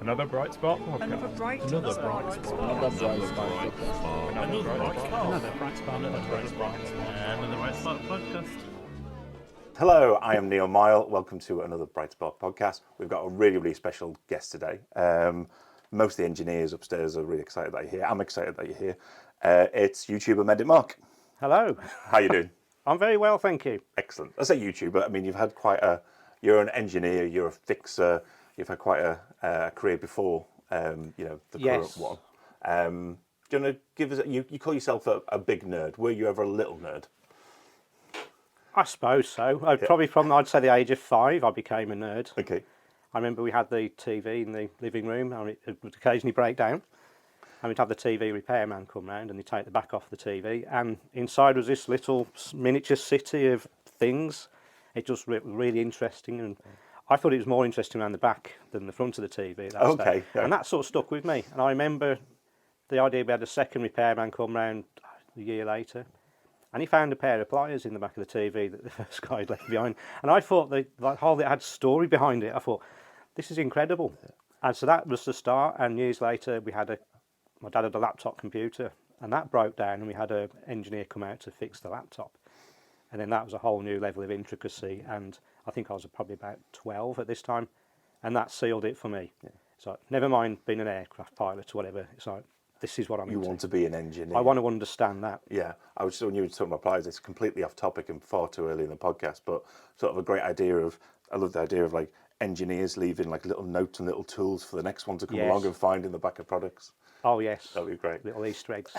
Another Bright Spot podcast. Another bright spot. Another bright spot podcast. Hello, I am Neil Mile. Welcome to another Bright Spot podcast. We've got a really special guest today. Most of the engineers upstairs are really excited that you're here. I'm excited that you're here. It's YouTuber Medic Mark. Hello. How you doing? I'm very well, thank you. Excellent. I say YouTuber. I mean, you've had you're an engineer, you're a fixer. You've had quite a career before, the Yes. current one. Do you want to give us? You call yourself a big nerd. Were you ever a little nerd? I suppose so. Probably from, I'd say, the age of 5, I became a nerd. Okay. I remember we had the TV in the living room, and it would occasionally break down. And we'd have the TV repairman come round, and he'd take the back off the TV. And inside was this little miniature city of things. It just was really interesting. And I thought it was more interesting around the back than the front of the TV. Okay. Yeah. And that sort of stuck with me. And I remember the idea, we had a second repairman come round a year later, and he found a pair of pliers in the back of the TV that the first guy had left behind. And I thought it had story behind it. I thought, this is incredible. Yeah. And so that was the start. And years later, my dad had a laptop computer, and that broke down, and we had an engineer come out to fix the laptop. And then that was a whole new level of intricacy. And I think I was probably about 12 at this time, and that sealed it for me. Yeah. So never mind being an aircraft pilot or whatever. It's like, this is what I'm into. You want to be an engineer. I want to understand that. Yeah, I was when you were talking about pliers, it's completely off topic and far too early in the podcast, but sort of a great idea of, I love the idea of like engineers leaving like little notes and little tools for the next one to come along and find in the back of products. Oh yes, that'd be great. Little Easter eggs.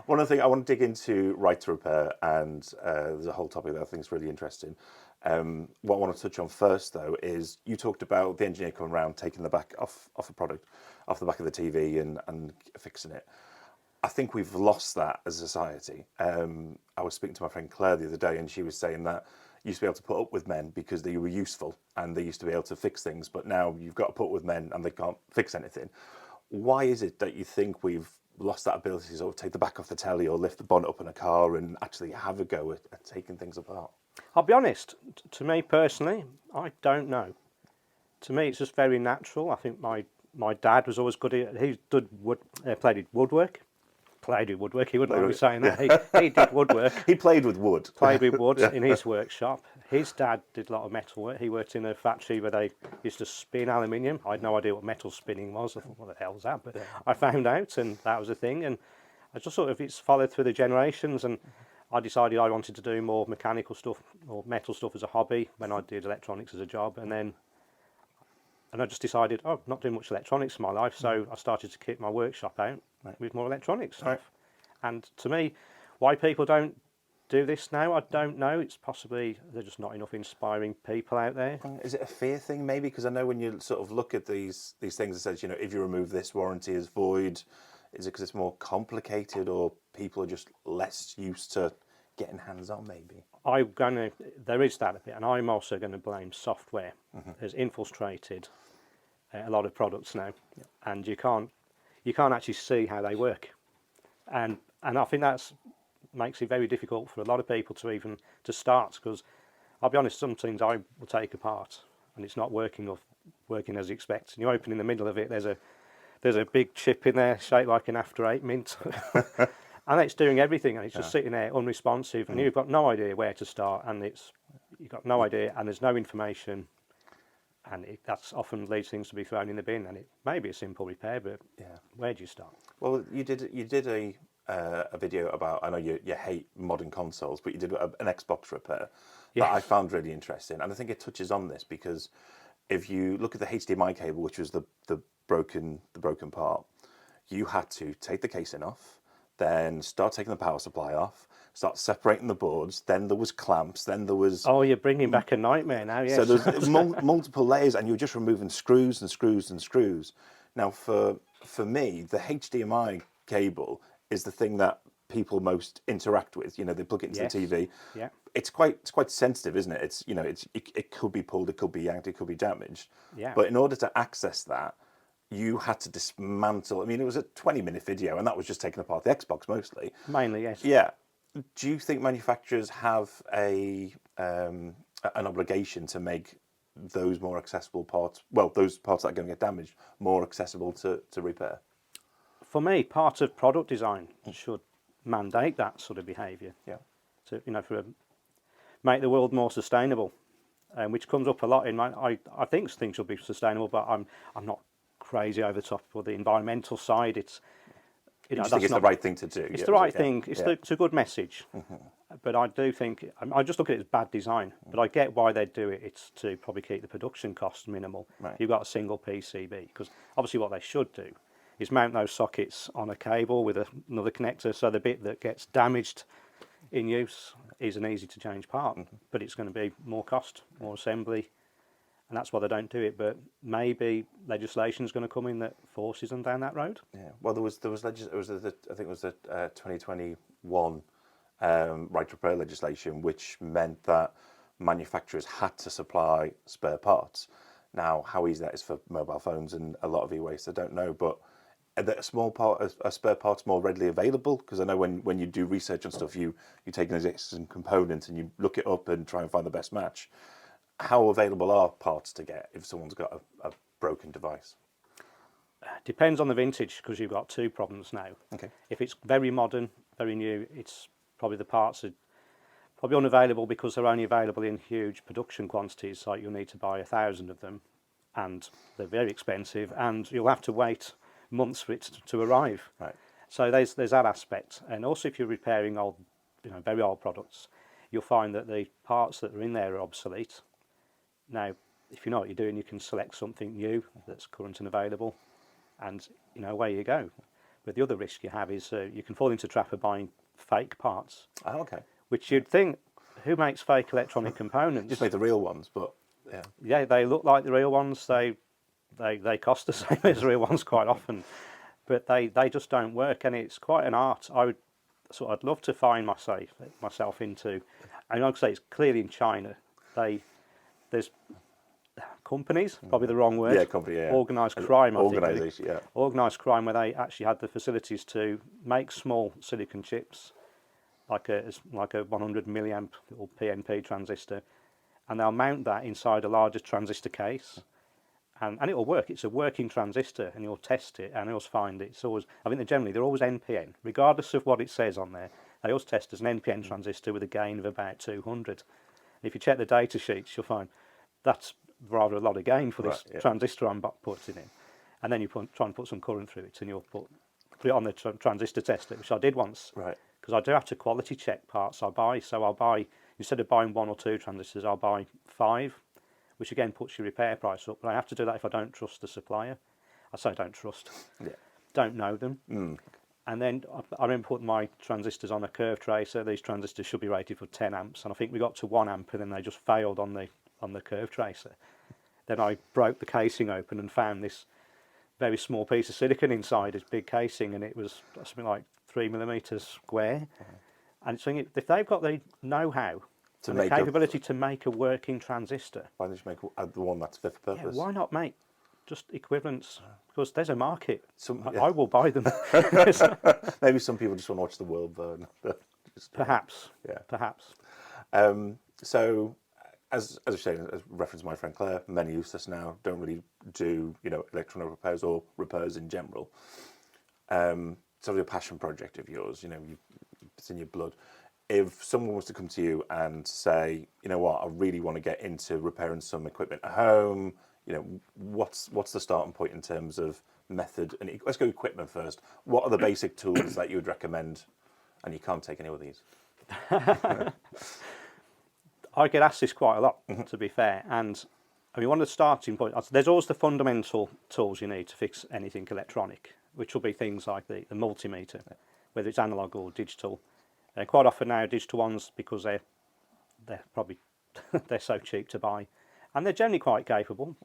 One of the things I want to dig into right to repair, and there's a whole topic that I think is really interesting. What I want to touch on first, though, is you talked about the engineer coming around, taking the back off a product, off the back of the TV and fixing it. I think we've lost that as a society. I was speaking to my friend Claire the other day, and she was saying that you used to be able to put up with men because they were useful and they used to be able to fix things, but now you've got to put up with men and they can't fix anything. Why is it that you think we've lost that ability to sort of take the back off the telly or lift the bonnet up in a car and actually have a go at taking things apart? I'll be honest, to me personally, I don't know. To me, it's just very natural. I think my dad was always good at it. He played with woodwork. He wouldn't like me saying that. He did woodwork. He played with wood. Played with wood in his workshop. His dad did a lot of metal work. He worked in a factory where they used to spin aluminium. I had no idea what metal spinning was. I thought, what the hell's that? But I found out, and that was a thing. And I just sort of, it's followed through the generations. And I decided I wanted to do more mechanical stuff or metal stuff as a hobby when I did electronics as a job. And I just decided, I'm not doing much electronics in my life, so I started to kit my workshop out with more electronics stuff. Right. And to me, why people don't do this now, I don't know. It's possibly there's just not enough inspiring people out there. Is it a fear thing, maybe? Because I know when you sort of look at these things, it says, if you remove this, warranty is void. Is it because it's more complicated, or people are just less used to getting hands-on, maybe? There is that a bit, and I'm also going to blame software. Has infiltrated a lot of products now, and you can't actually see how they work, and I think that's makes it very difficult for a lot of people to start, because I'll be honest, some things I will take apart and it's not working as you expect, and you open in the middle of it, there's a big chip in there shaped like an After 8 mint. And it's doing everything, and it's just sitting there unresponsive, and you've got no idea where to start, and you've got no idea, and there's no information, and that's often leads things to be thrown in the bin. And it may be a simple repair, but where do you start? Well, you did a video about, I know you hate modern consoles, but you did an Xbox repair that I found really interesting, and I think it touches on this, because if you look at the HDMI cable, which was the broken part, you had to take the casing off, then start taking the power supply off, start separating the boards, then there was clamps, then there was... Oh, you're bringing back a nightmare now, yes. So there's multiple layers, and you're just removing screws and screws and screws. Now, for me, the HDMI cable is the thing that people most interact with. They plug it into the TV. Yeah. It's quite sensitive, isn't it? It could be pulled, it could be yanked, it could be damaged. Yeah. But in order to access that, you had to dismantle. I mean, it was a 20-minute video, and that was just taking apart the Xbox mostly. Mainly, yes. Yeah. Do you think manufacturers have an obligation to make those more accessible parts, well, those parts that are going to get damaged, more accessible to repair? For me, part of product design should mandate that sort of behaviour. Yeah. To make the world more sustainable, which comes up a lot in my. I think things should be sustainable, but I'm not crazy over the top for the environmental side. It's You just think it's the right thing to do. It's the right thing. It's a good message. But I do think I just look at it as bad design. But I get why they do it. It's to probably keep the production costs minimal. Right. You've got a single PCB, because obviously what they should do is mount those sockets on a cable with another connector, so the bit that gets damaged in use is an easy to change part. But it's going to be more cost, more assembly, and that's why they don't do it. But maybe legislation is going to come in that forces them down that road. Yeah. Well, there was I think it was the 2021 right to repair legislation, which meant that manufacturers had to supply spare parts. Now, how easy that is for mobile phones and a lot of e-waste, I don't know, but a spare parts more readily available? Because I know when you do research on stuff, you take an existing component and you look it up and try and find the best match. How available are parts to get if someone's got a broken device? Depends on the vintage, because you've got two problems now. Okay. If it's very modern, very new, it's probably the parts are probably unavailable because they're only available in huge production quantities. Like you'll need to buy 1,000 of them, and they're very expensive, and you'll have to wait months for it to arrive. Right. So there's that aspect, and also if you're repairing old, very old products, you'll find that the parts that are in there are obsolete. Now, if you know what you're doing, you can select something new that's current and available, and away you go. But the other risk you have is you can fall into the trap of buying fake parts. Oh, okay. Which you'd think, who makes fake electronic components? Just make the real ones, but yeah. Yeah, they look like the real ones. They cost the same as real ones quite often, but they just don't work, and it's quite an art. I'd love to find myself into. And I'd say it's clearly in China. There's companies, probably the wrong word. Yeah, company. Yeah. Organised crime. Organisation. Yeah. Organised crime, where they actually had the facilities to make small silicon chips, like a 100 milliamp little PNP transistor, and they'll mount that inside a larger transistor case. And it'll work. It's a working transistor, and you'll test it, and you'll find it's always. I think they're always NPN, regardless of what it says on there. They always test as an NPN transistor with a gain of about 200. If you check the data sheets, you'll find that's rather a lot of gain for this transistor I'm putting in. And then you try and put some current through it, and you'll put it on the transistor tester, which I did once. Right. Because I do have to quality check parts I buy. So I'll buy, instead of buying 1 or 2 transistors, I'll buy 5. Which again puts your repair price up, but I have to do that if I don't trust the supplier. I say don't trust, don't know them. And then I remember putting my transistors on a curve tracer. These transistors should be rated for 10 amps, and I think we got to 1 amp, and then they just failed on the curve tracer. Then I broke the casing open and found this very small piece of silicon inside this big casing, and it was something like 3 millimeters square. And so if they've got the know-how, and the capability to make a working transistor. Why don't you make the one that's fit for purpose? Yeah, why not make just equivalents? Because there's a market. I will buy them. Maybe some people just want to watch the world burn. Perhaps. Yeah. Perhaps. So, as I was saying, as reference my friend Claire, many useless now don't really do electronic repairs or repairs in general. Sort of a passion project of yours. It's in your blood. If someone was to come to you and say, you know what, I really want to get into repairing some equipment at home, what's the starting point in terms of method? And let's go equipment first. What are the basic tools that you would recommend? And you can't take any of these. I get asked this quite a lot, to be fair. And one of the starting points, there's always the fundamental tools you need to fix anything electronic, which will be things like the multimeter, whether it's analog or digital. Quite often now, digital ones, because they're probably they're so cheap to buy, and they're generally quite capable.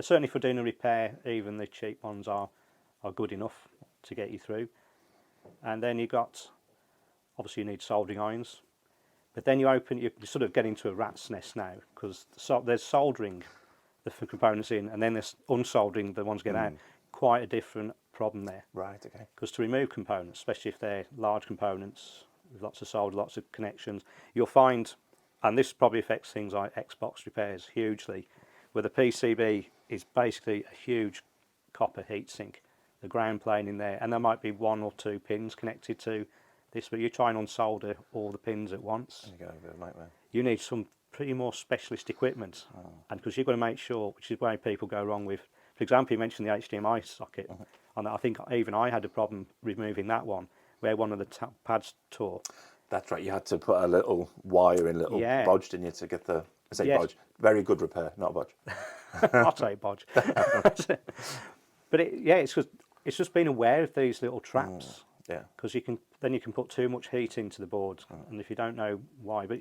Certainly for doing a repair, even the cheap ones are good enough to get you through. And then obviously you need soldering irons, but then you sort of get into a rat's nest now, because there's soldering the components in, and then there's unsoldering the ones get out. Quite a different problem there. Right. Okay. Because to remove components, especially if they're large components, with lots of solder, lots of connections, you'll find, and this probably affects things like Xbox repairs hugely, where the PCB is basically a huge copper heatsink, the ground plane in there, and there might be 1 or 2 pins connected to this, but you try and unsolder all the pins at once. You go over a nightmare. You need some pretty more specialist equipment, and because you've got to make sure, which is where people go wrong with, for example, you mentioned the HDMI socket, and I think even I had a problem removing that one, where one of the pads tore. That's right. You had to put a little wire in, little bodge, didn't you, to get the bodge. Very good repair, not a bodge. I'll say bodge. But it's just being aware of these little traps. Yeah. Because you can put too much heat into the board, and if you don't know why, but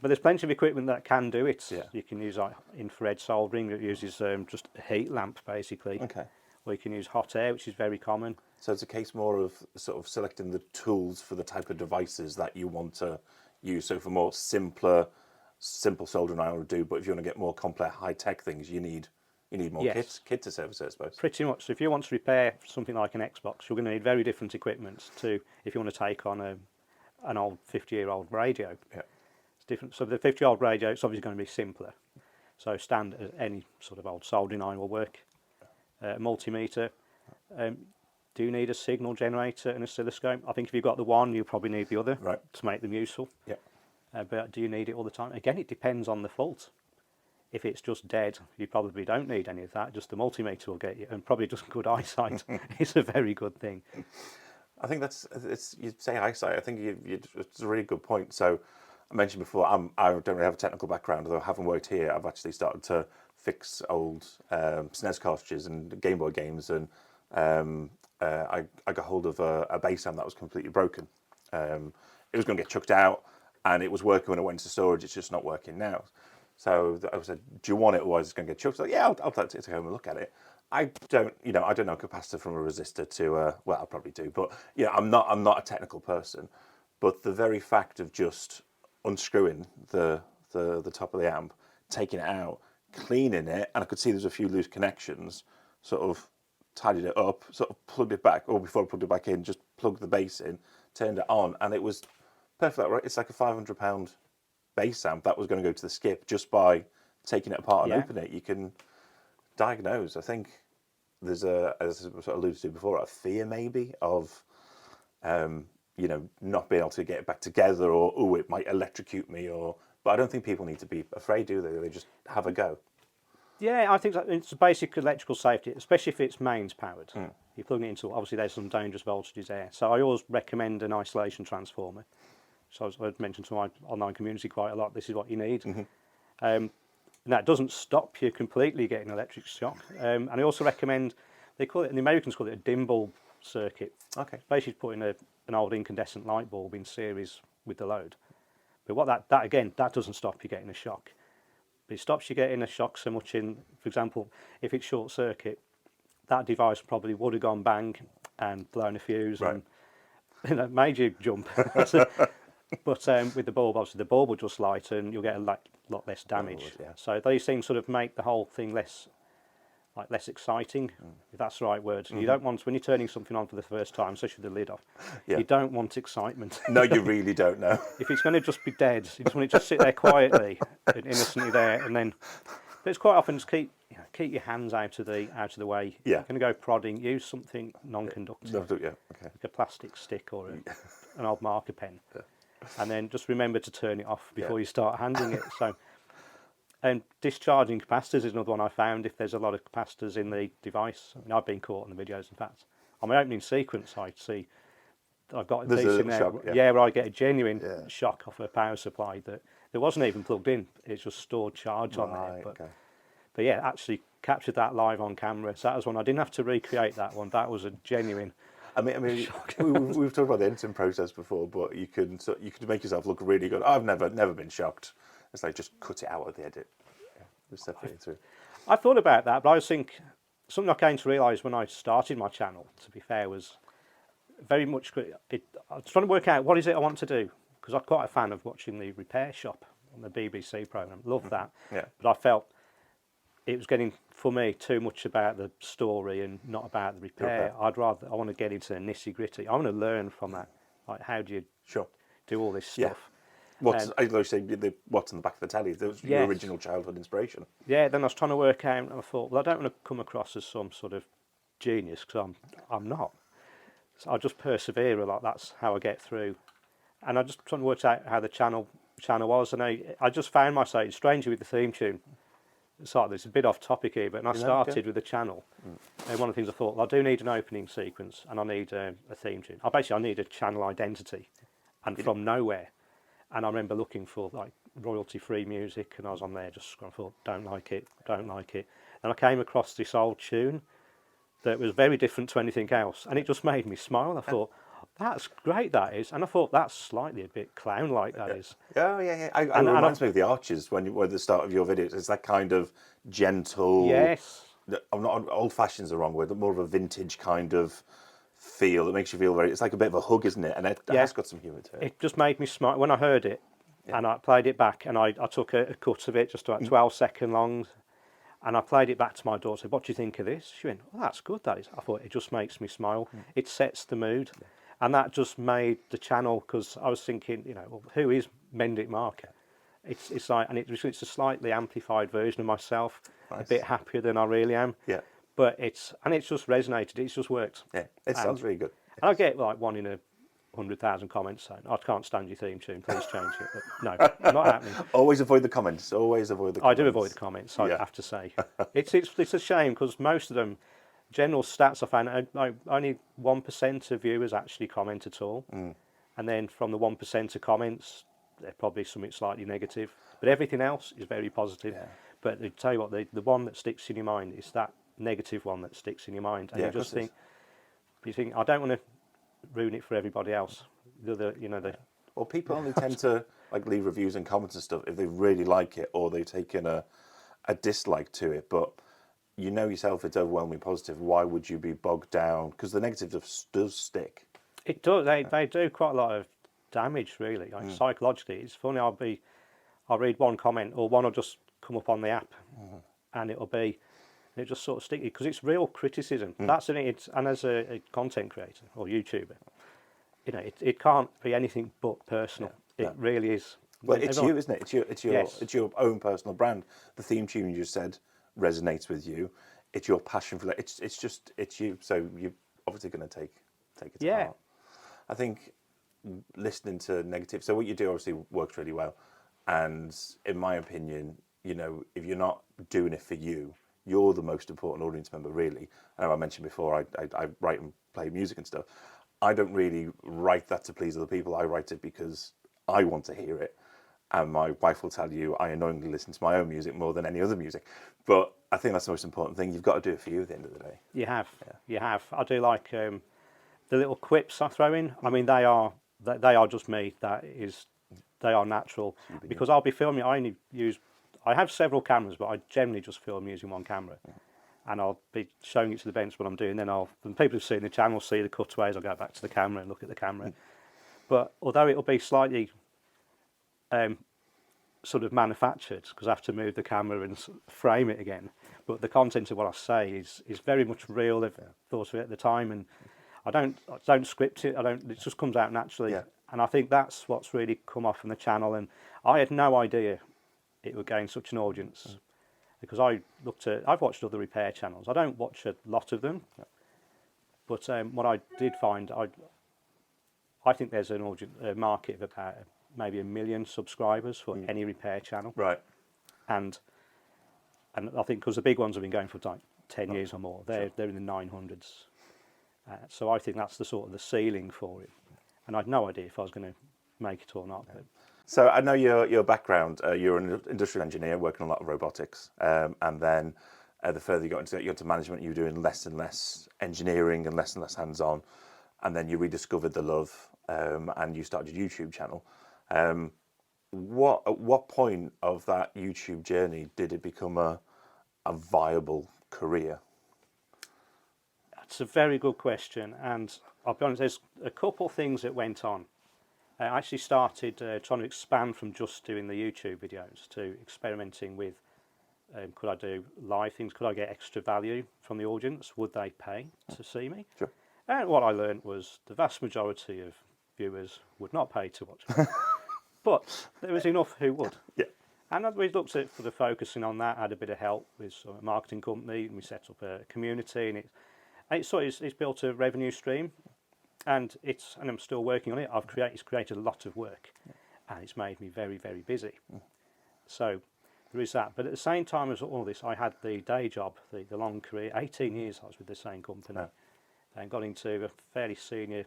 there's plenty of equipment that can do it. Yeah. You can use like infrared soldering that uses just a heat lamp basically. Okay. Or you can use hot air, which is very common. So it's a case more of sort of selecting the tools for the type of devices that you want to use. So for more simple soldering I would do, but if you want to get more complex high-tech things, you need more kit to service it, I suppose. Pretty much. So if you want to repair something like an Xbox, you're going to need very different equipment to if you want to take on an old 50-year-old radio. Yeah. It's different. So the 50-year-old radio, it's obviously going to be simpler. So standard, any sort of old soldering iron will work. Multimeter. Do you need a signal generator and oscilloscope? I think if you've got the one, you probably need the other to make them useful. Yeah. But do you need it all the time? Again, it depends on the fault. If it's just dead, you probably don't need any of that. Just the multimeter will get you, and probably just good eyesight is a very good thing. I think you say eyesight. I think it's a really good point. So I mentioned before, I don't really have a technical background, although I haven't worked here. I've actually started to fix old SNES cartridges and Game Boy games, and I got hold of a bass amp that was completely broken. It was going to get chucked out, and it was working when it went into storage. It's just not working now. So I said, "Do you want it, otherwise it's going to get chucked?" So yeah, I'll take home and look at it. I don't know capacitor from a resistor to well, I probably do, but I'm not a technical person. But the very fact of just unscrewing the top of the amp, taking it out, cleaning it, and I could see there's a few loose connections, sort of tidied it up, sort of plugged it back, or before I plugged it back in, just plugged the bass in, turned it on, and it was perfect. Right? It's like a £500 bass amp that was going to go to the skip just by taking it apart and opening it. You can diagnose. I think there's as I sort of alluded to before, a fear maybe of not being able to get it back together, or it might electrocute me, but I don't think people need to be afraid, do they? They just have a go. Yeah, I think it's a basic electrical safety, especially if it's mains powered. You're plugging it into, obviously there's some dangerous voltages there. So I always recommend an isolation transformer. So I've mentioned to my online community quite a lot, this is what you need. And that doesn't stop you completely getting electric shock. And I also recommend, the Americans call it a dim bulb circuit. Okay. Basically putting an old incandescent light bulb in series with the load. But what that doesn't stop you getting a shock. But it stops you getting a shock so much in, for example, if it's short circuit, that device probably would have gone bang and blown a fuse and made you jump. But with the bulb, obviously the bulb will just light and you'll get a lot less damage. So these things sort of make the whole thing less exciting, if that's the right word. You don't want, when you're turning something on for the first time, especially with the lid off, you don't want excitement. No, you really don't know. If it's going to just be dead, you just want it to sit there quietly and innocently there, and then. But it's quite often just keep your hands out of the way. Yeah. You're going to go prodding. Use something non-conductive, like a plastic stick or an old marker pen, and then just remember to turn it off before you start handling it. So. And discharging capacitors is another one I found. If there's a lot of capacitors in the device, I mean, I've been caught in the videos. In fact, on my opening sequence, I see I've got a piece in there, shock, where I get a genuine shock off a power supply that wasn't even plugged in. It's just stored charge on there. But yeah, actually captured that live on camera. So that was one I didn't have to recreate that one. That was a genuine. I mean, we've talked about the editing process before, but you could make yourself look really good. I've never been shocked. It's like just cut it out of the edit. Just separate it through. I thought about that, but I think something I came to realise when I started my channel, to be fair, was very much. I was trying to work out what is it I want to do, because I'm quite a fan of watching the Repair Shop on the BBC programme. Love that. But I felt it was getting, for me, too much about the story and not about the repair. I want to get into the nitty gritty. I want to learn from that. Like, how do you do all this stuff? What's I always say what's on the back of the telly? That was your Yes. original childhood inspiration. Yeah, then I was trying to work out, and I thought, well, I don't want to come across as some sort of genius, because I'm not. So I just persevere a lot. That's how I get through. And I just trying to work out how the channel was, and I just found myself, strangely with the theme tune, it's like this a bit off topic here, but when I started with the channel, and one of the things I thought, well, I do need an opening sequence, and I need a theme tune. I need a channel identity, and from nowhere. And I remember looking for like royalty-free music, and I was on there just scrolling, thought, don't like it. And I came across this old tune that was very different to anything else, and it just made me smile. I thought, that's great, that is. And I thought, that's slightly a bit clown-like, that is. Oh, yeah. It reminds me of the Archers when at the start of your videos. It's that kind of gentle... Yes. I'm not... Old-fashioned's the wrong word, but more of a vintage kind of feel. It makes you feel very... It's like a bit of a hug, isn't it? And it has got some humour to it. It just made me smile. When I heard it, and I played it back, and I took a cut of it, just about 12 seconds long, and I played it back to my daughter. What do you think of this? She went, oh, that's good, that is. I thought, it just makes me smile. It sets the mood. And that just made the channel, because I was thinking, well, who is Mendic Marker? It's like, and it's a slightly amplified version of myself, a bit happier than I really am. Yeah. But it's just resonated. It's just worked. Yeah, it sounds really good. And I get like 1 in 100,000 comments saying, I can't stand your theme tune, please change it. But no, not happening. Always avoid the comments. Always avoid the comments. I do avoid the comments, I have to say. It's a shame, because most of them, general stats I found, like only 1% of viewers actually comment at all. And then from the 1% of comments, they're probably something slightly negative. But everything else is very positive. Yeah. But I tell you what, the one that sticks in your mind is that negative one that sticks in your mind. And you just think, I don't want to ruin it for everybody else. Well, people only tend to like leave reviews and comments and stuff if they really like it or they've taken a dislike to it. But you know yourself, it's overwhelmingly positive. Why would you be bogged down? Because the negative does stick. It does. They do quite a lot of damage, really. Like psychologically, it's funny. I'll read one comment, or one will just come up on the app, and it just sort of stick because it's real criticism. That's the thing. And as a content creator or YouTuber, it can't be anything but personal. It really is. Well, it's you, isn't it? It's your own personal brand. The theme tune you just said resonates with you. It's your passion for it. It's you. So you're obviously going to take it to heart. I think listening to negative. So what you do obviously works really well, and in my opinion, if you're not doing it for you, you're the most important audience member. Really, I know I mentioned before. I write and play music and stuff. I don't really write that to please other people. I write it because I want to hear it. And my wife will tell you I annoyingly listen to my own music more than any other music. But I think that's the most important thing. You've got to do it for you at the end of the day. You have. I do like the little quips I throw in. I mean, they are just me. They are natural. Because I'll be filming. I have several cameras, but I generally just film using one camera. And I'll be showing it to the bench what I'm doing. Then people who've seen the channel see the cutaways. I'll go back to the camera and look at the camera. But although it'll be slightly sort of manufactured, because I have to move the camera and frame it again, but the content of what I say is very much real. They've thought of it at the time, and I don't script it. It just comes out naturally. And I think that's what's really come off from the channel. And I had no idea it would gain such an audience. Because I've watched other repair channels. I don't watch a lot of them, but what I did find, I think there's a market of about maybe 1 million subscribers for any repair channel. Right. And I think because the big ones have been going for like 10 years or more, they're in the 900s. So I think that's the sort of the ceiling for it. And I had no idea if I was going to make it or not. But so I know your background. You're an industrial engineer working on a lot of robotics, and then the further you got into management, you were doing less and less engineering and less hands-on, and then you rediscovered the love, and you started your YouTube channel. At what point of that YouTube journey did it become a viable career? That's a very good question, and I'll be honest, there's a couple things that went on. I actually started trying to expand from just doing the YouTube videos to experimenting with, could I do live things? Could I get extra value from the audience? Would they pay to see me? Sure. And what I learned was the vast majority of viewers would not pay to watch me. But there was enough who would. Yeah. And we looked at for the focusing on that. I had a bit of help with a marketing company, and we set up a community, and it's built a revenue stream, and I'm still working on it. It's created a lot of work, and it's made me very, very busy. So there is that. But at the same time as all this, I had the day job, the long career. 18 years I was with the same company, and got into a fairly senior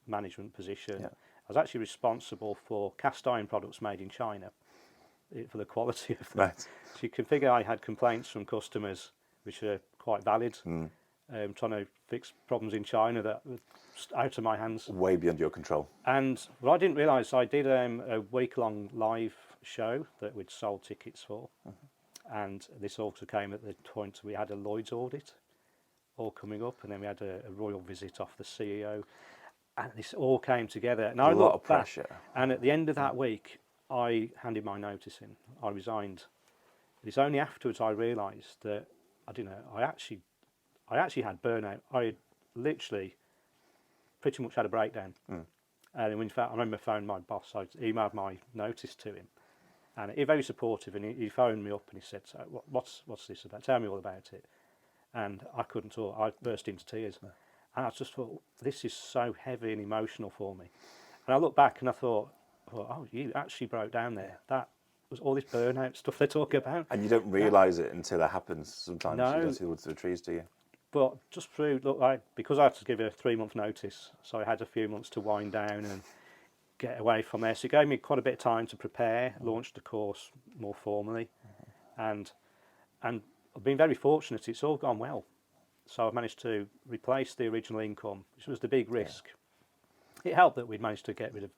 management position. I was actually responsible for cast iron products made in China, for the quality of them. Right. So you can figure I had complaints from customers, which are quite valid, trying to fix problems in China that were out of my hands. Way beyond your control. And what I didn't realise, I did a week-long live show that we'd sold tickets for, and this also came at the point we had a Lloyd's audit all coming up, and then we had a royal visit off the CEO, and this all came together. And I A lot of looked back, pressure. and at the end of that week, I handed my notice in. I resigned. It's only afterwards I realised that I actually had burnout. I literally pretty much had a breakdown. And in fact, I remember phoning my boss. I emailed my notice to him, and he was very supportive. And he phoned me up and he said, "So what's this about? Tell me all about it." And I couldn't talk. I burst into tears, and I just thought, this is so heavy and emotional for me. And I looked back and I thought, oh, you actually broke down there. That was all this burnout stuff they talk about. And you don't realise it until it happens sometimes. No. You don't see the woods through the trees, do you? But just because I had to give a 3-month notice, so I had a few months to wind down and get away from there. So it gave me quite a bit of time to prepare, launch the course more formally, and I've been very fortunate. It's all gone well. So I've managed to replace the original income, which was the big risk. It helped that we'd managed to get rid of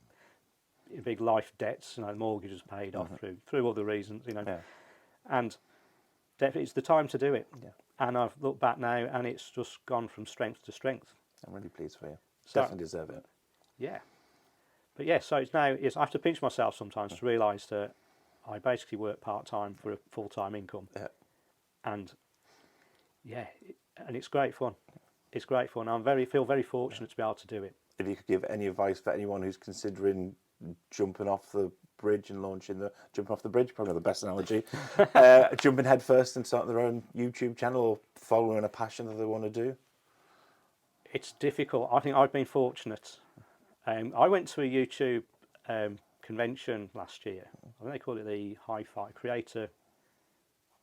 big life debts, the mortgage was paid off through other reasons, and definitely it's the time to do it. And I've looked back now, and it's just gone from strength to strength. I'm really pleased for you. So, Definitely deserve it. Yeah, but yeah, so I have to pinch myself sometimes to realise that I basically work part-time for a full-time income. And and it's great fun. It's great fun. I feel very fortunate to be able to do it. If you could give any advice for anyone who's considering jumping off the bridge and jumping off the bridge, probably not the best analogy, jumping head first and starting their own YouTube channel or following a passion that they want to do? It's difficult. I think I've been fortunate. I went to a YouTube convention last year. I think they called it the Hi-Fi Creator.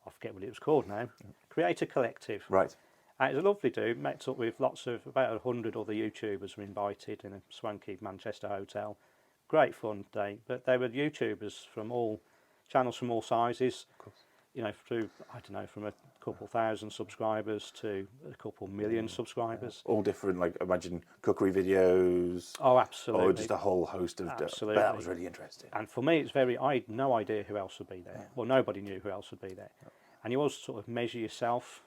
I forget what it was called now. Creator Collective. Right. And it was a lovely do. Met up with about 100 other YouTubers were invited in a swanky Manchester hotel. Great fun day. But they were YouTubers from all channels, from all sizes. Of course. Through, from a couple thousand subscribers to a couple million subscribers. All different, imagine cookery videos. Oh, absolutely. Or just a whole host of... Absolutely. That was really interesting. And for me, I had no idea who else would be there. Well, nobody knew who else would be there. And you always sort of measure yourself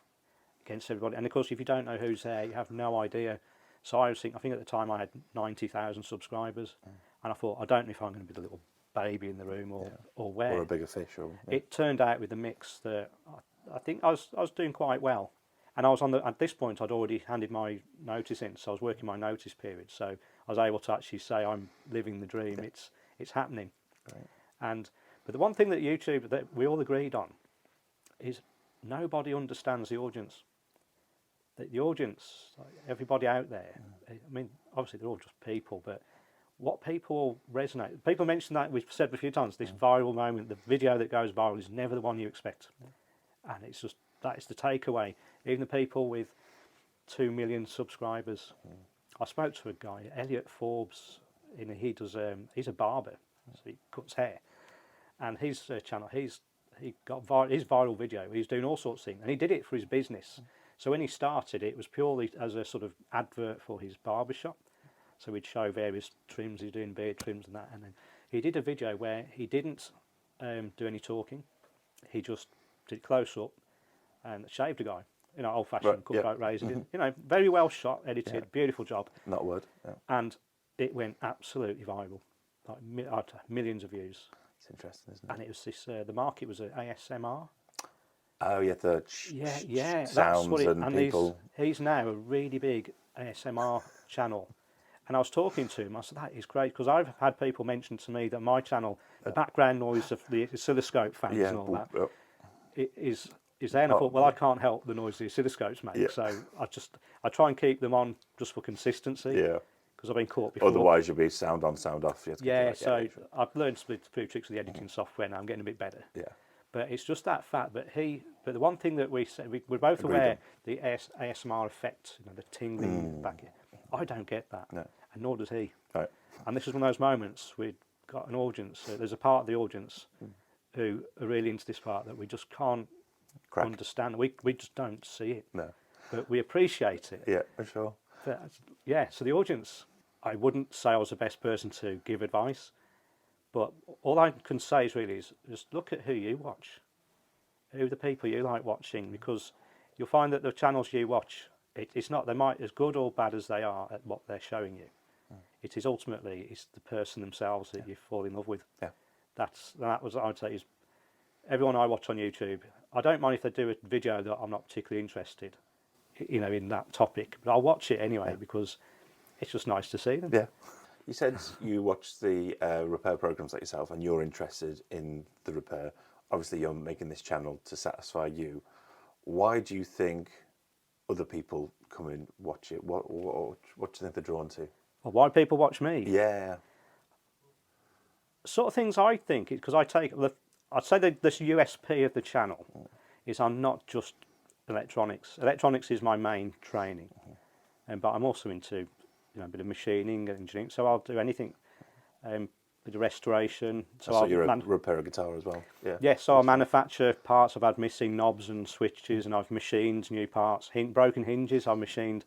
against everybody. And of course, if you don't know who's there, you have no idea. So I think at the time I had 90,000 subscribers. And I thought, I don't know if I'm going to be the little baby in the room or where. Or a bigger fish. It turned out with the mix that I think I was doing quite well. And I was at this point, I'd already handed my notice in. So I was working my notice period. So I was able to actually say, I'm living the dream. It's happening. Right. But the one thing that YouTube, that we all agreed on, is nobody understands the audience. The audience, everybody out there, obviously they're all just people, but what people resonate, people mention that, we've said a few times, this viral moment, the video that goes viral is never the one you expect. And it's just, that is the takeaway. Even the people with 2 million subscribers. I spoke to a guy, Elliot Forbes, he's a barber, so he cuts hair. And his channel, he got his viral video, he's doing all sorts of things, and he did it for his business. So when he started, it was purely as a sort of advert for his barbershop. So we'd show various trims, he's doing beard trims and that. And then he did a video where he didn't do any talking. He just did close up and shaved a guy. Old-fashioned cutthroat razor. Very well shot, edited, beautiful job. Not a word. Yeah. And it went absolutely viral. Millions of views. It's interesting, isn't it? And it was this, the market was ASMR. Oh, yeah, the sounds that's what and people. He's now a really big ASMR channel, And I was talking to him. I said, "That is great," because I've had people mention to me that my channel, the background noise of the oscilloscope fans and all that, is there. And I thought, well, I can't help the noise the oscilloscopes make, so I try and keep them on just for consistency. Yeah. Because I've been caught before. Otherwise, you'll be sound on, sound off. You have to Yeah, sure. I've learned a few tricks of the editing software now. I'm getting a bit better. Yeah. But it's just that fact that but the one thing that we said, we're both aware the ASMR effect, the tingling back here. I don't get that, and nor does he. Right. And this is one of those moments we've got an audience. There's a part of the audience who are really into this part that we just can't understand. We just don't see it. No. But we appreciate it. Yeah, for sure. But, so the audience, I wouldn't say I was the best person to give advice, but all I can say is really is just look at who you watch, who are the people you like watching, because you'll find that the channels you watch, it's not, they might as good or bad as they are at what they're showing you. It is ultimately, it's the person themselves that you fall in love with. Yeah. That was, I'd say, is everyone I watch on YouTube, I don't mind if they do a video that I'm not particularly interested, in that topic, but I'll watch it anyway because it's just nice to see them. Yeah. You said you watch the repair programs like yourself and you're interested in the repair. Obviously, you're making this channel to satisfy you. Why do you think other people come and watch it? What do you think they're drawn to? Well, why people watch me? Yeah. Sort of things I think, because I'd say that this USP of the channel is I'm not just electronics. Electronics is my main training, but I'm also into a bit of machining and engineering, so I'll do anything, bit of restoration. So you're a repair a guitar as well? Yeah. Yeah, so I manufacture parts. I've had missing knobs and switches, and I've machined new parts. Broken hinges I've machined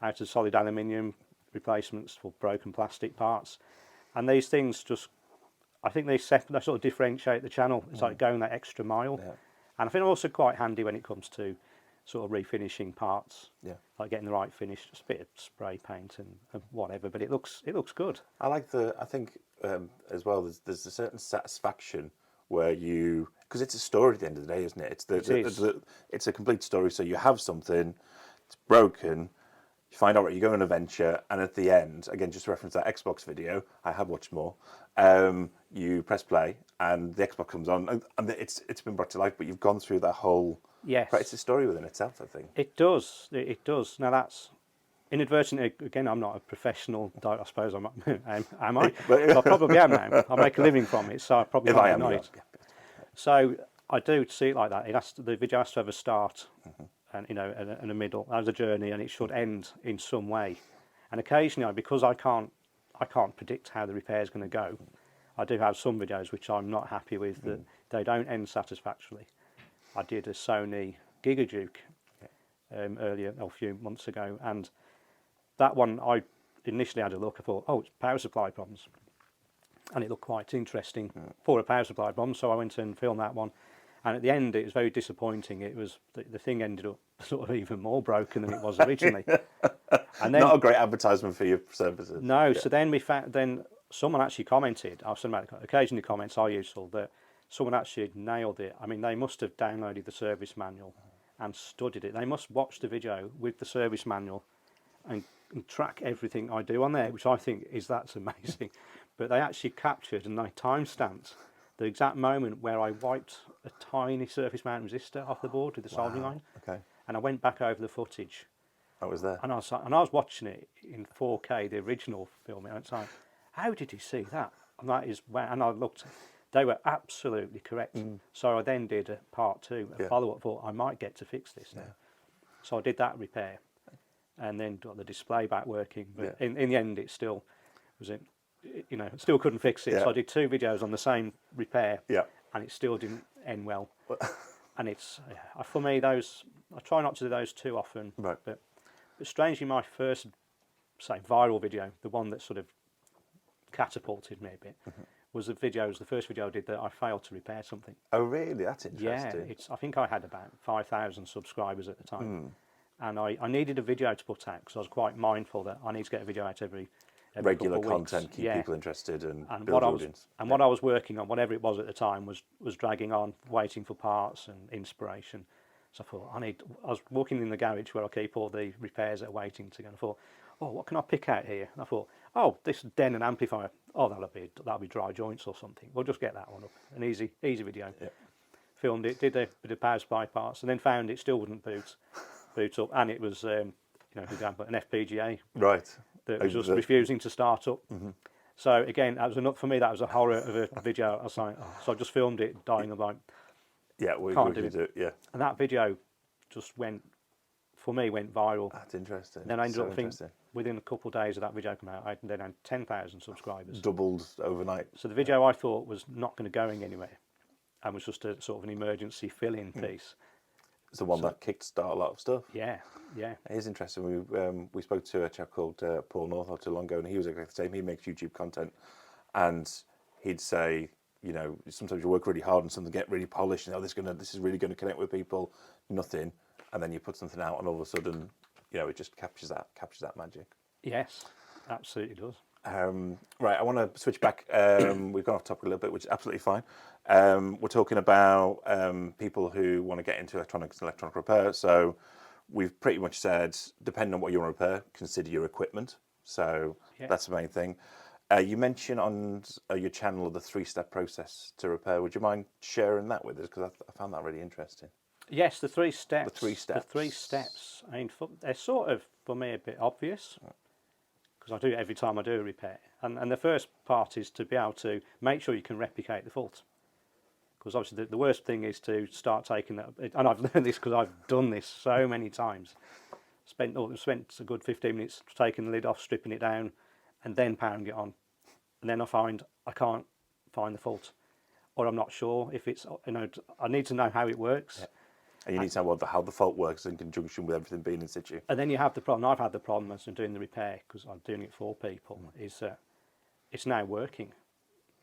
out of solid aluminium replacements for broken plastic parts. And these things I think they sort of differentiate the channel. It's like going that extra mile. Yeah. And I think also quite handy when it comes to sort of refinishing parts. Yeah. Like getting the right finish, just a bit of spray paint and whatever, but it looks good. I think as well, there's a certain satisfaction where because it's a story at the end of the day, isn't it? It's a complete story. So you have something, it's broken, you find out you go on a venture, and at the end, again, just to reference that Xbox video, I have watched more. You press play, and the Xbox comes on, and it's been brought to life. But you've gone through that whole. Yes, it's a story within itself, I think. It does. Now that's inadvertently. Again, I'm not a professional. I suppose am I? Well, I probably am now. I make a living from it, so I probably am not. So I do see it like that. The video has to have a start, and and a middle. As a journey, and it should end in some way. And occasionally, because I can't predict how the repair is going to go, I do have some videos which I'm not happy with that they don't end satisfactorily. I did a Sony Gigaduke earlier, a few months ago, and that one I initially had a look. I thought, oh, it's power supply problems, and it looked quite interesting for a power supply problem. So I went and filmed that one, and at the end, it was very disappointing. It was the thing ended up sort of even more broken than it was originally. And then, not a great advertisement for your services. No. Yeah. So then someone actually commented. I've seen occasionally comments are useful that. Someone actually nailed it. I mean, they must have downloaded the service manual and studied it. They must watch the video with the service manual and track everything I do on there, which I think that's amazing. But they actually captured and they time-stamped the exact moment where I wiped a tiny surface mount resistor off the board with the soldering iron. Okay. And I went back over the footage. I was there. And I was watching it in 4K, the original film. And it's like, how did you see that? And I looked. They were absolutely correct. So I then did a part 2, a follow-up. Thought I might get to fix this now. So I did that repair, and then got the display back working. But in the end, it still still couldn't fix it. So I did 2 videos on the same repair, and it still didn't end well. And it's for me I try not to do those too often. Right. But strangely, my first viral video, the one that sort of catapulted me a bit. Was the first video I did that I failed to repair something. Oh, really? That's interesting. Yeah, I think I had about 5,000 subscribers at the time, and I needed a video to put out because I was quite mindful that I need to get a video out every regular couple of weeks. Content, keep people interested, and build what audience. What I was working on, whatever it was at the time, was dragging on, waiting for parts and inspiration. So I thought I was walking in the garage where I keep all the repairs that are waiting to go. And I thought oh, what can I pick out here? And I thought, oh, this Denon amplifier. Oh, that'll be dry joints or something. We'll just get that one up. An easy video. Yeah. Filmed it, did a bit of power supply parts, and then found it still wouldn't boot up, and it was for example, an FPGA Right. that was just refusing to start up. So again, that was enough for me. That was a horror of a video. I was like, so I just filmed it dying. I'm like, Yeah, we can't do it. Yeah. and that video just went viral. That's interesting. And then I ended So up thinking, interesting. within a couple of days of that video coming out, I then had 10,000 subscribers. Doubled overnight. So the video I thought was not going to go anywhere, and was just a sort of an emergency fill-in piece. It's the one that kickstart a lot of stuff. Yeah. It is interesting. We spoke to a chap called Paul North not too long ago, and he was exactly the same. He makes YouTube content, and he'd say, sometimes you work really hard and something get really polished, and this is really going to connect with people. Nothing, and then you put something out, and all of a sudden, it just captures that magic. Yes, absolutely does. Right, I want to switch back. We've gone off topic a little bit, which is absolutely fine. We're talking about people who want to get into electronics and electronic repair. So we've pretty much said, depending on what you want to repair, consider your equipment. So that's the main thing. You mentioned on your channel the 3-step process to repair. Would you mind sharing that with us? Because I found that really interesting. Yes, the 3 steps. The 3 steps. The 3 steps. I mean, they're sort of, for me, a bit obvious, because I do it every time I do a repair. And the first part is to be able to make sure you can replicate the fault. Because obviously the worst thing is to start taking that, and I've learned this because I've done this so many times. Spent a good 15 minutes taking the lid off, stripping it down, and then powering it on. And then I find I can't find the fault, or I'm not sure if it's, I need to know how it works. Yeah. And you need to know how the fault works in conjunction with everything being in situ. And then you have the problem. I've had the problem as I'm doing the repair, because I'm doing it for people, is it's now working,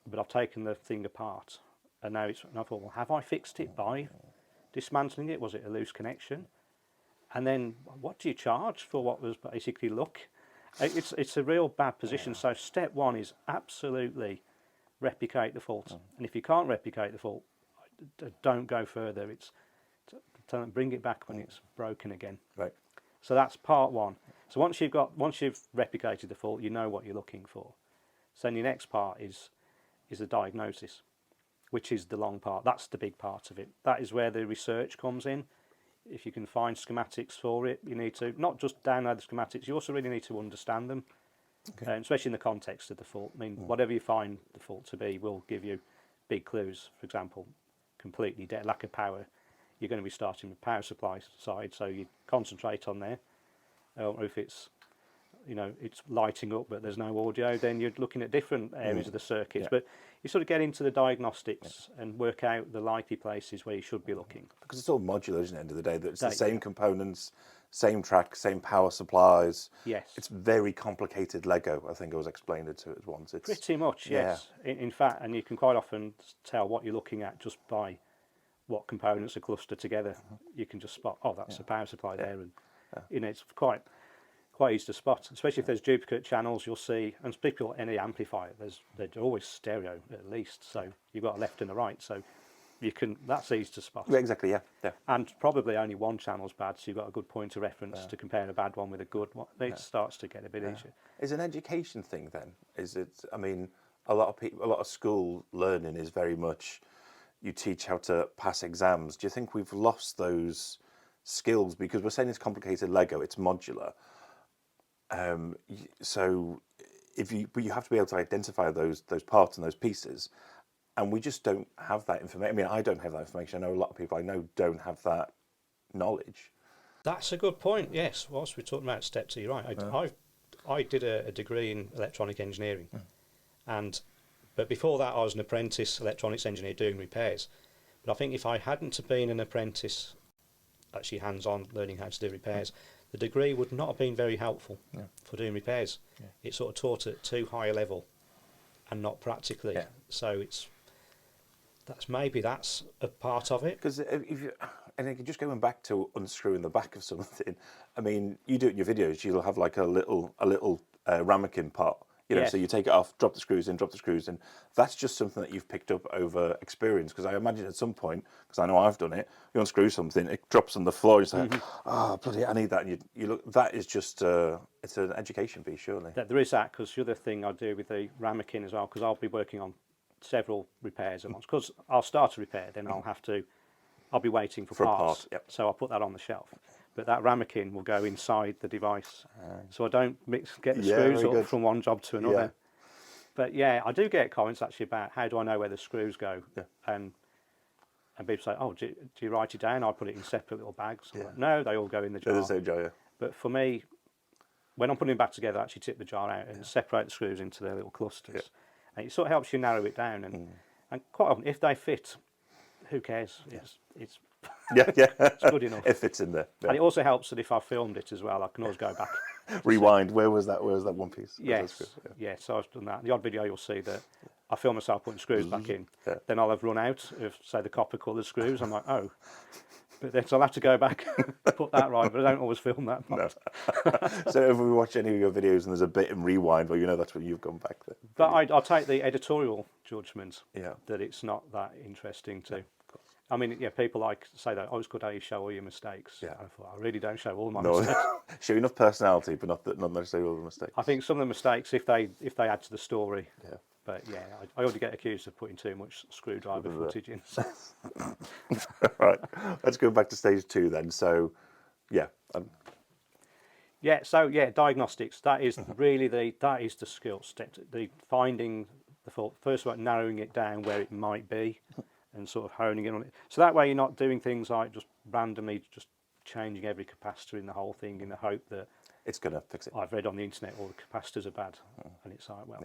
but I've taken the thing apart, and now and I thought, well, have I fixed it by dismantling it? Was it a loose connection? And then what do you charge for what was basically luck? It's a real bad position. So step 1 is absolutely replicate the fault, and if you can't replicate the fault, don't go further. Bring it back when it's broken again. Right. So that's part 1. So once you've replicated the fault, you know what you're looking for. So then your next part is the diagnosis, which is the long part. That's the big part of it. That is where the research comes in. If you can find schematics for it, you need to not just download the schematics, you also really need to understand them, especially in the context of the fault. I mean, whatever you find the fault to be will give you big clues. For example, completely dead, lack of power. You're going to be starting with power supply side, so you concentrate on there. Or if it's, it's lighting up but there's no audio, then you're looking at different areas of the circuits. But you sort of get into the diagnostics and work out the likely places where you should be looking. Because it's all modular, isn't it, at the end of the day? That it's the same components, same track, same power supplies. Yes. It's very complicated Lego, I think I was explained it to it once. It's Pretty much, yes. In fact, and you can quite often tell what you're looking at just by what components are clustered together. You can just spot, that's a power supply there, and it's quite easy to spot, especially if there's duplicate channels. You'll see, and particularly any amplifier, they're always stereo at least, so you've got a left and a right, so that's easy to spot. Yeah, exactly, yeah. And probably only one channel's bad, so you've got a good point of reference to compare a bad one with a good one. It starts to get a bit easier. Is an education thing then? Is it? I mean, a lot of school learning is very much you teach how to pass exams. Do you think we've lost those skills because we're saying it's complicated Lego, it's modular? So but you have to be able to identify those parts and those pieces, and we just don't have that information. I mean, I don't have that information. I know a lot of people I know don't have that knowledge. That's a good point. Yes, whilst we're talking about step 2, you're right. I did a degree in electronic engineering, but before that I was an apprentice electronics engineer doing repairs. But I think if I hadn't have been an apprentice, actually hands-on learning how to do repairs, the degree would not have been very helpful for doing repairs. It sort of taught at too high a level and not practically. So that's a part of it. Because and just going back to unscrewing the back of something, I mean, you do it in your videos. You'll have like a little ramekin pot. You know, Yes. so you take it off, drop the screws in, drop the screws in. That's just something that you've picked up over experience. Because I imagine at some point, because I know I've done it, you unscrew something, it drops on the floor, you say, oh, bloody, I need that. And you look, that is just, it's an education piece, surely. There is that, because the other thing I do with the ramekin as well, because I'll be working on several repairs at once. Because I'll start a repair, then I'll be waiting for For a parts. part, yep. So I'll put that on the shelf. But that ramekin will go inside the device, so I don't get the screws very up good. from one job to another. Yeah. But yeah, I do get comments actually about how do I know where the screws go, Yeah. and people say, oh, do you write it down? I put it in separate little bags. I'm Yeah. like, no, they all go in the jar. There's no jar, yeah. But for me, when I'm putting it back together, I actually tip the jar out and separate the screws into their little clusters. Yeah. And it sort of helps you narrow it down. And quite often, if they fit, who cares? It's Yeah, it's good enough. It fits in there. Yeah. And it also helps that if I filmed it as well, I can always go back. Rewind. Where was that one piece? Where was that Yes, screw? yeah. So I've done that. The odd video you'll see that I film myself putting screws back in. Yeah. Then I'll have run out of, say, the copper coloured screws. I'm like, oh. But then so I'll have to go back, put that right, but I don't always film that part. No. So if we watch any of your videos and there's a bit in rewind, well, you know that's when you've gone back there. But I'll take the editorial judgment Yeah. that it's not that interesting to. I mean, yeah, people like say that, oh, it's good how you show all your mistakes. Yeah. I thought, I really don't show all my No, mistakes. show enough personality, but not necessarily all the mistakes. I think some of the mistakes, if they add to the story. Yeah. But yeah, I already get accused of putting too much screwdriver footage in. So. Right. Let's go back to stage 2 then. So, yeah. Diagnostics. That is really that is the skill step. The finding the fault. First of all, narrowing it down where it might be, and sort of honing in on it. So that way you're not doing things like just randomly just changing every capacitor in the whole thing in the hope that It's going to fix it. I've read on the internet all the capacitors are bad, and it's like, well.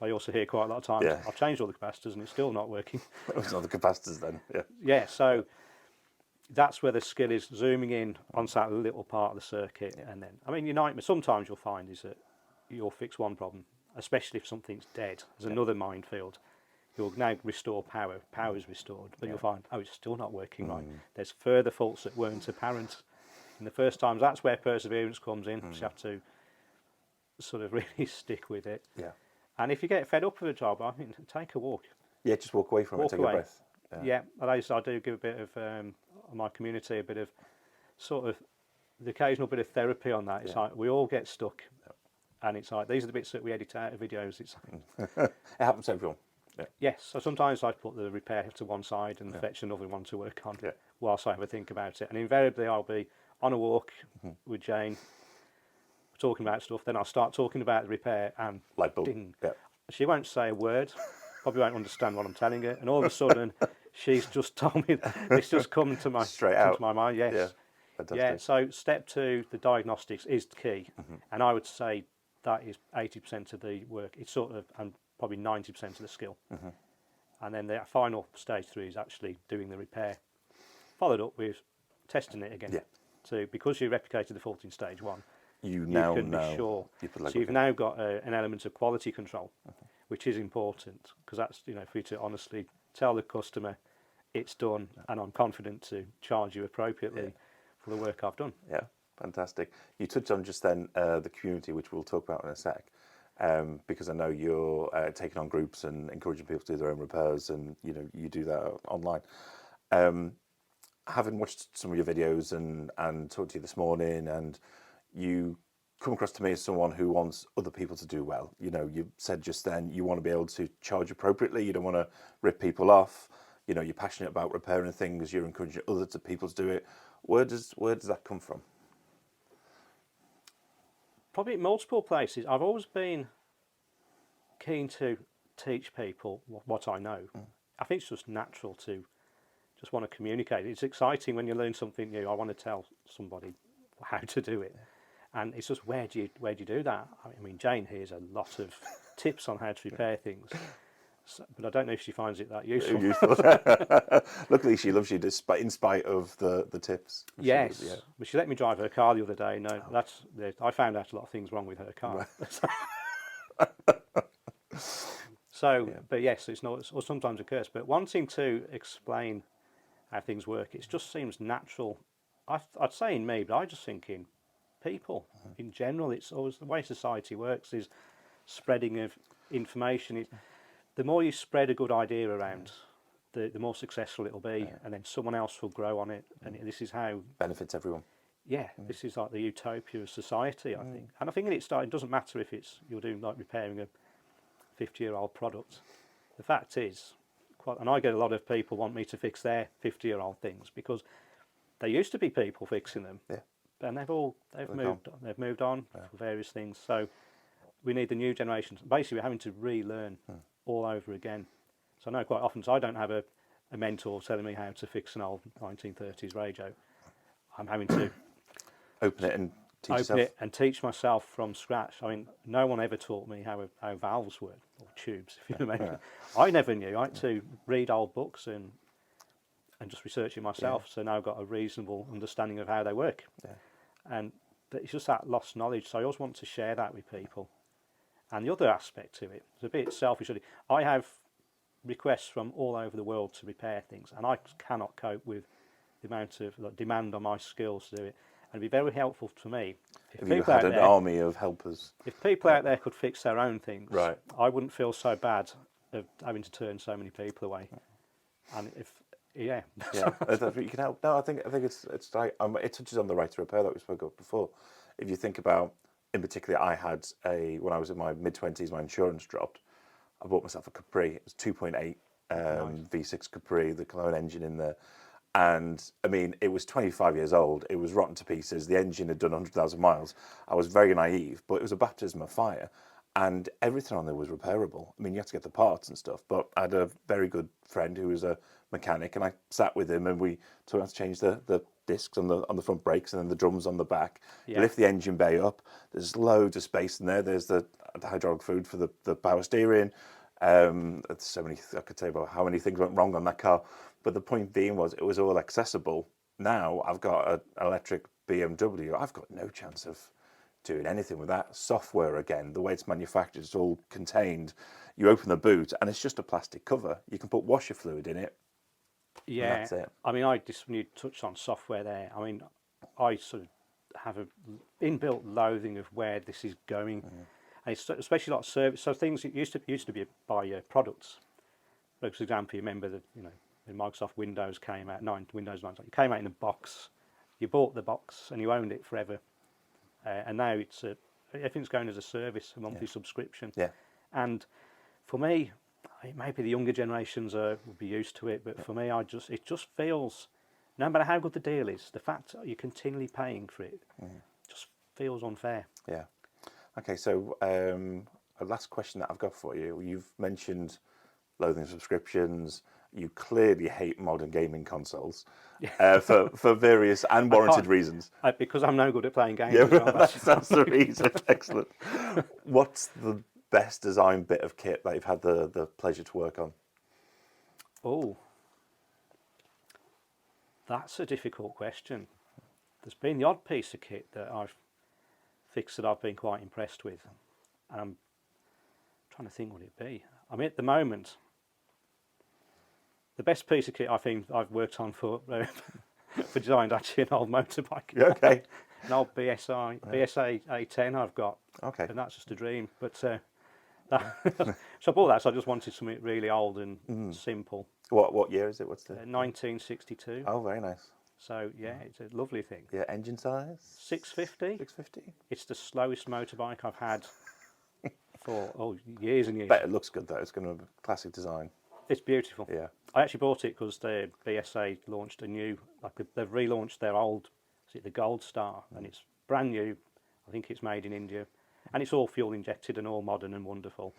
I also hear quite a lot of times, I've changed all the capacitors and it's still not working. It's not the capacitors then. Yeah. Yeah, so that's where the skill is, zooming in onto that little part of the circuit. And then, I mean, sometimes you'll find is that you'll fix one problem, especially if something's dead. There's another minefield. You'll now restore power. Power is restored, but you'll find, oh, it's still not working right. There's further faults that weren't apparent in the first times. That's where perseverance comes in. So you have to sort of really stick with it. Yeah. And if you get fed up with a job, I mean, take a walk. Yeah, just walk away from it, take a breath. Yeah, and I do give a bit of my community a bit of sort of the occasional bit of therapy on that. It's like we all get stuck, and it's like these are the bits that we edit out of videos. It's like, It happens to everyone. Yeah. yes, so sometimes I put the repair to one side and fetch another one to work on whilst I have a think about it. And invariably I'll be on a walk with Jane, talking about stuff, then I'll start talking about the repair and Light bulb. ding. Yeah. She won't say a word, probably won't understand what I'm telling her, and all of a sudden she's just told me, it's just come to my, Straight out. to my mind, yes. Yeah. Fantastic. Yeah, so step 2, the diagnostics is the key, and I would say that is 80% of the work. It's sort of, and probably 90% of the skill. And then the final stage 3 is actually doing the repair, followed up with testing it again. Yeah. So because you replicated the fault in stage 1, You now can know. be sure. You So you've now got an element of quality control, which is important, because that's, for you to honestly tell the customer it's done and I'm confident to charge you appropriately for the work I've done. Yeah, fantastic. You touched on just then the community, which we'll talk about in a sec, because I know you're taking on groups and encouraging people to do their own repairs, and you do that online. Having watched some of your videos and talked to you this morning, and you come across to me as someone who wants other people to do well. You said just then you want to be able to charge appropriately. You don't want to rip people off. You're passionate about repairing things. You're encouraging other people to do it. Where does that come from? Probably multiple places. I've always been keen to teach people what I know. I think it's just natural to just want to communicate. It's exciting when you learn something new. I want to tell somebody how to do it. And it's just where do you do that? I mean, Jane hears a lot of tips on how to repair things, but I don't know if she finds it that useful. Luckily, she loves you in spite of the tips. Yes, but she let me drive her car the other day. No, I found out a lot of things wrong with her car. But yes, it's not, or sometimes a curse. But wanting to explain how things work, it just seems natural. I'd say in me, but I just think in people in general. It's always the way society works is spreading of information. The more you spread a good idea around, the more successful it'll be, and then someone else will grow on it. And this is how Benefits everyone. this is like the utopia of society, I think. And I think it doesn't matter if you're doing like repairing a 50-year-old product. The fact is, and I get a lot of people want me to fix their 50-year-old things because there used to be people fixing them, and they've moved on for various things. So we need the new generation. Basically, we're having to relearn all over again. So I know quite often, so I don't have a mentor telling me how to fix an old 1930s radio. I'm having to Open it and teach yourself. teach myself from scratch. I mean, no one ever taught me how valves work, or tubes, if you know what I mean. I never knew. I had to read old books and just research it myself. So now I've got a reasonable understanding of how they work. But it's just that lost knowledge. So I always want to share that with people. And the other aspect to it, it's a bit selfish, really. I have requests from all over the world to repair things, and I cannot cope with the amount of demand on my skills to do it. And it'd be very helpful to me if you had an army of helpers. If people out there could fix their own things, right, I wouldn't feel so bad of having to turn so many people away. And that's what you can help. No, I think it's like it touches on the right to repair that we spoke of before. If you think about, in particular, I had when I was in my mid-20s, my insurance dropped. I bought myself a Capri. It was 2.8 V6 Capri, the Cologne engine in there. And I mean, it was 25 years old. It was rotten to pieces. The engine had done 100,000 miles. I was very naive, but it was a baptism of fire. And everything on there was repairable. I mean, you had to get the parts and stuff. But I had a very good friend who was a mechanic, and I sat with him, and we taught him how to change the discs on the front brakes and then the drums on the back. You lift the engine bay up. There's loads of space in there. There's the hydraulic fluid for the power steering. So many, I could tell you about how many things went wrong on that car. But the point being was, it was all accessible. Now I've got an electric BMW. I've got no chance of doing anything with that. Software, again, the way it's manufactured, it's all contained. You open the boot and it's just a plastic cover. You can put washer fluid in it. Yeah, that's it. I mean, when you touched on software there, I mean, I sort of have an inbuilt loathing of where this is going. And it's especially a lot of service. So things that used to be by products. For example, you remember that, when Microsoft Windows came out, Windows 9, it came out in a box. You bought the box and you owned it forever. And now everything's going as a service, a monthly subscription. Yeah. And for me, maybe the younger generations will be used to it, but for me, it just feels, no matter how good the deal is, the fact that you're continually paying for it just feels unfair. Yeah. Okay, so a last question that I've got for you. You've mentioned loathing subscriptions. You clearly hate modern gaming consoles for various and warranted reasons. Because I'm no good at playing games. Yeah, that's the reason. Excellent. What's the best design bit of kit that you've had the pleasure to work on? Oh, that's a difficult question. There's been the odd piece of kit that I've fixed that I've been quite impressed with. And I'm trying to think what it'd be. I mean, at the moment, the best piece of kit I think I've worked on for designed actually an old motorbike. Yeah, okay. An old BSA A10 I've got. Okay. And that's just a dream. But so I bought that, so I just wanted something really old and simple. What year is it? What's the 1962. Oh, very nice. So yeah, it's a lovely thing. Yeah, engine size? 650. 650. It's the slowest motorbike I've had for years and years. Bet it looks good though. It's going to be a classic design. It's beautiful. Yeah. I actually bought it because the BSA launched a new, they've relaunched their old, the Gold Star, and it's brand new. I think it's made in India, and it's all fuel injected and all modern and wonderful,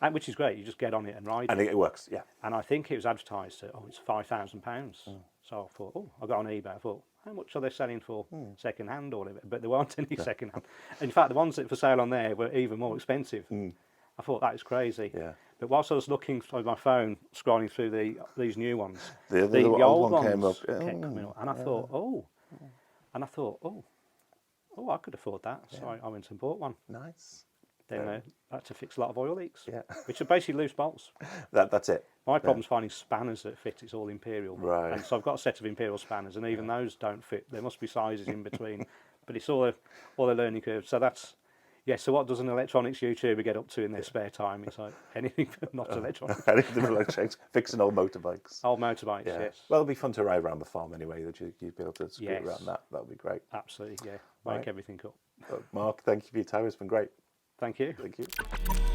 and which is great. You just get on it and ride. And it works, yeah. And I think it was advertised at it's £5,000. So I thought, I got on eBay. I thought, how much are they selling for second hand or whatever? But there weren't any second hand. In fact, the ones that were for sale on there were even more expensive. I thought that is crazy. Yeah. But whilst I was looking on my phone, scrolling through these new ones, the old one came up. Kept coming up, and I thought, I could afford that. So I went and bought one. Nice. Then I had to fix a lot of oil leaks, Yeah. which are basically loose bolts. That's it. My problem's finding spanners that fit. It's all Imperial. Right. And so I've got a set of Imperial spanners, and even those don't fit. There must be sizes in between. But it's all a learning curve. So that's, Yeah, so what does an electronics YouTuber get up to in their spare time? It's like anything but not electronics. Anything electrics, fixing old motorbikes. Old motorbikes, Yeah. yes. Well, it'll be fun to ride around the farm anyway. That you'd be able to scoot Yes. around that. That would be great. Absolutely, yeah. Right. Make everything cool. Mark, thank you for your time. It's been great. Thank you. Thank you.